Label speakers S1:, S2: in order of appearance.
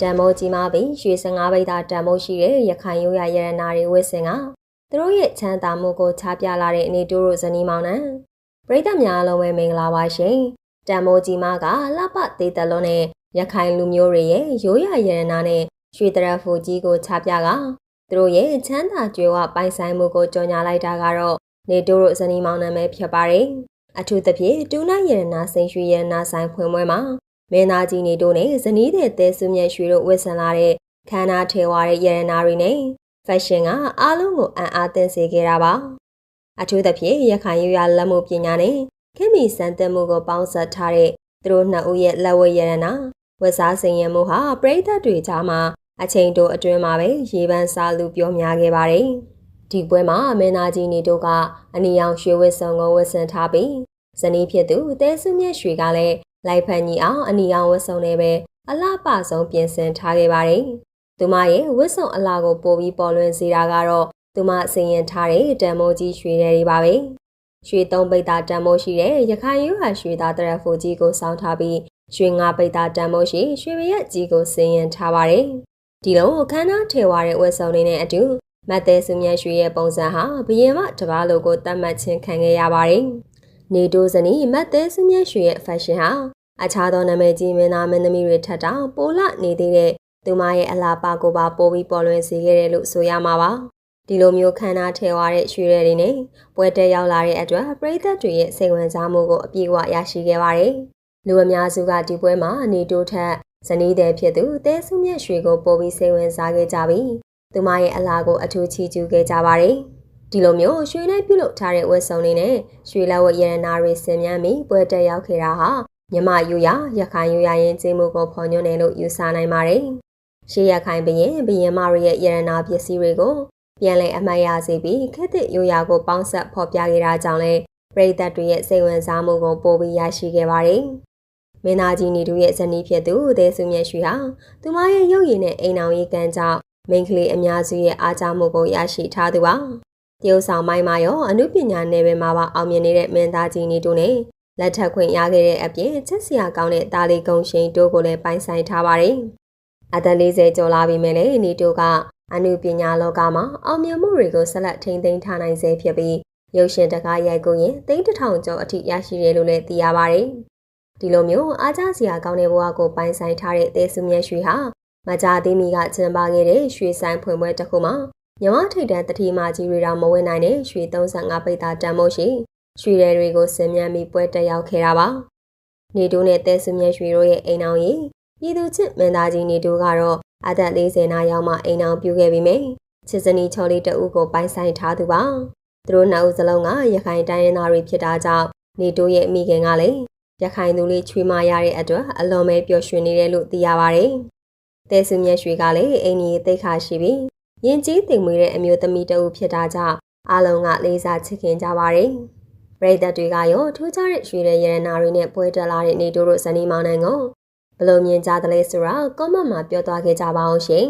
S1: တန်မိုးကြီးမားပြီးရွှေ15ပိတ်သားတန်မိုးရှိတဲ့ရခိုင်ရိုးရရတနာတွေဝစ်စင်ကသူတို့ရဲ့ချမ်းသာမှုကိုချပြလာတဲ့အနေတူတို့ဇနီးမောင်နှံပရိသတ်များလုံးပဲမင်္ဂလာပါရှင်တန်မိုးကြီးမားကလှပသေးတယ်လို့နဲ့ရခိုင်လူမျိုးတွေရဲ့ရိုးရရတနာနဲ့ရွှေတရဖူကြီးကိုချပြကသူတို့ရဲ့ချမ်းသာကြွယ်ဝပိုင်ဆိုင်မှုကိုကြော်ညာလိုက်တာကတော့နေတူတို့ဇနီးမောင်နှံပဲဖြစ်ပါတယ်အထူးသဖြင့်တူနိုင်ရတနာစိန်ရွှေရတနာဆိုင်ဖွင့်ပွဲမှာမင်းသားကြီးနေတို့နဲ့ဇနီးတဲ့တဲဆုမြတ်ရွှေတို့ဝတ်ဆင်လာတဲ့ခန္ဓာထေဝါတဲ့ရတနာတွေနဲ့ဖက်ရှင်ကအားလုံးကိုအံ့အားသင့်စေခဲ့တာပါအထူးသဖြင့်ရခိုင်ရိုးရာလက်မှုပညာနဲ့ခင်မီစံတက်မှုကိုပေါင်းစပ်ထားတဲ့သူတို့နှစ်ဦးရဲ့လက်ဝဲရတနာဝတ်စားစင်ရမှုဟာပရိသတ်တွေကြားမှာအချိန်တိုအတွင်းမှာပဲရေပန်းစားလူပြောများခဲ့ပါတယ်ဒီပွဲမှာမင်းသားကြီးနေတို့ကအနီရောင်ရွှေဝတ်စုံကိုဝတ်ဆင်ထားပြီးဇနီးဖြစ်သူတဲဆုမြတ်ရွှေကလည်းလိုက်ဖန်ကြီးအောင်အနီရောင်ဝတ်စုံနဲ့ပဲအလှပဆုံးပြင်ဆင်ထားခဲ့ပါတယ်။သူမရဲ့ဝတ်စုံအလှကိုပို့ပြီးပေါ်လွင်စေတာကတော့သူမစင်ရင်ထားတဲ့တန်မိုးကြီးရွှေတွေပါပဲ။ရွှေ3ပိတ်သားတန်မိုးရှိတဲ့ရခိုင်ရိုးရာရွှေသားတရဖူကြီးကိုစောင်းထားပြီးရွှေ5ပိတ်သားတန်မိုးရှိရွှေရရက်ကြီးကိုစင်ရင်ထားပါတယ်။ဒီလိုခန္ဓာထေဝါတဲ့ဝတ်စုံတွေနဲ့အတူမတ်တဲဆုမြတ်ရွှေရဲ့ပုံစံဟာဘယင်မတပားလိုကိုတတ်မှတ်ခြင်းခံခဲ့ရပါတယ်။နေတိုးဇနီးမတ်တဲဆုမြတ်ရွှေရဲ့ဖက်ရှင်ဟာအခြားသောနာမည်ကြီးမင်းသားမင်းသမီးတွေထက်တောင်ပိုလနေသေးတဲ့သူမရဲ့အလားပါကိုပါပိုးပြီးပေါ်လွင်စေခဲ့တယ်လို့ဆိုရမှာပါဒီလိုမျိုးခန္ဓာထဲဝါတဲ့ရွှေရည်တွေနဲ့ပွဲတက်ရောက်လာတဲ့အတွက်ပရိသတ်တွေရဲ့စိတ်ဝင်စားမှုကိုအပြည့်အဝရရှိခဲ့ပါတယ်လူအများစုကဒီပွဲမှာနေတိုးထက်ဇနီးတဲ့ဖြစ်သူတဲဆုမြတ်ရွှေကိုပိုးပြီးစိတ်ဝင်စားခဲ့ကြပြီးသူမရဲ့အလားကိုအထူးချီးကျူးခဲ့ကြပါတယ်ဒီလိုမျိုးရွှေနဲ့ပြုလုပ်ထားတဲ့ဝတ်စုံတွေနဲ့ရွှေလက်ဝတ်ရတနာတွေဆင်မြန်းပြီးပွဲတက်ရောက်ခဲ့တာဟာမြမယူရရခိုင်ယူရရင်ကျေးမှုကိုဖော်ညွှန်းတယ်လို့ယူဆနိုင်ပါတယ်။ရှေးရခိုင်ဘရင်မတွေရဲ့ရတနာပစ္စည်းတွေကိုပြန်လည်အမှတ်ရစေပြီးခေတ်သစ်ယူရကိုပေါင်းစပ်ဖော်ပြခဲ့တာကြောင့်လည်းပရိသတ်တွေရဲ့စိတ်ဝင်စားမှုကိုပိုပြီးရရှိခဲ့ပါတယ်။မင်းသားကြီးနေတို့ရဲ့ဇနီးဖြစ်သူတဲဆုမြတ်ရွှေဟာသူမရဲ့ရုပ်ရည်နဲ့အိမ်အောင်ရေးကံကြောင့်မိန်းကလေးအများစုရဲ့အားကျမှုကိုရရှိထားသူပါ။တရုတ်ဆောင်မိုင်းမှာရောအနုပညာနယ်ပယ်မှာပါအောင်မြင်နေတဲ့မင်းသားကြီးနေတို့နဲ့လက်ထပ်ခွင့်ရခဲ့တဲ့အပြင်ချက်စရာကောင်းတဲ့တာလီကုံရှင်တို့ကိုလည်းပိုင်ဆိုင်ထားပါတယ်။အသက်40ကျော်လာပြီမဲ့လည်းနေတို့ကအနုပညာလောကမှာအောင်မြင်မှုတွေကိုဆက်လက်ထိန်းသိမ်းထားနိုင်စေဖြစ်ပြီးရုပ်ရှင်တကားရိုက်ကူးရင်3000ကျော်အထိရရှိတယ်လို့လည်းသိရပါတယ်။ဒီလိုမျိုးအားကျစရာကောင်းတဲ့ဘဝကိုပိုင်ဆိုင်ထားတဲ့တဲဆုမြတ်ရွှေဟာမကြာသေးမီကကျင်းပခဲ့တဲ့ရွှေဆိုင်ဖွင့်ပွဲတစ်ခုမှာမြမထိတ်တန်းတတိမာကြီးတွေတောင်မဝင်နိုင်တဲ့ရွှေ35ပိတ်သားတန်မိုးရှိရွှေရည်တွေကိုဆင်မြန်းပြီးပွဲတက်ရောက်ခဲ့တာပါနေတိုးနဲ့တဲဆုမြတ်ရွှေတို့ရဲ့အိမ်အောင်ကြီးပြည်သူချစ်မင်းသားကြီးနေတိုးကတော့အသက်40နာရောက်မှအိမ်အောင်ပြုခဲ့ပြီးမြချစ်စနီချော်လေးတအုပ်ကိုပိုင်ဆိုင်ထားသူပါသူတို့နှစ်ဦးစလုံးကရခိုင်တိုင်းရင်းသားတွေဖြစ်တာကြောင့်နေတိုးရဲ့မိခင်ကလည်းရခိုင်သူလေးချွေးမရတဲ့အတွက်အလွန်ပဲပျော်ရွှင်နေတယ်လို့သိရပါတယ်တဲဆုမြတ်ရွှေကလည်းအိမ်ကြီးသိခါရှိပြီးယဉ်ကျေးသိမ်မွေ့တဲ့အမျိုးသမီးတအုပ်ဖြစ်တာကြောင့်အားလုံးကလေးစားချစ်ခင်ကြပါတယ်ပရိသတ်တွေကရောထူးခြားတဲ့ရွှေရည်ရတနာတွေနဲ့ပွဲတက်လာတဲ့နေတိုးတို့ဇနီးမောင်နှံကိုဘယ်လိုမြင်ကြသလဲဆိုတာကွန်မန့်မှာပြောသွားခဲ့ကြပါအောင်ရှင်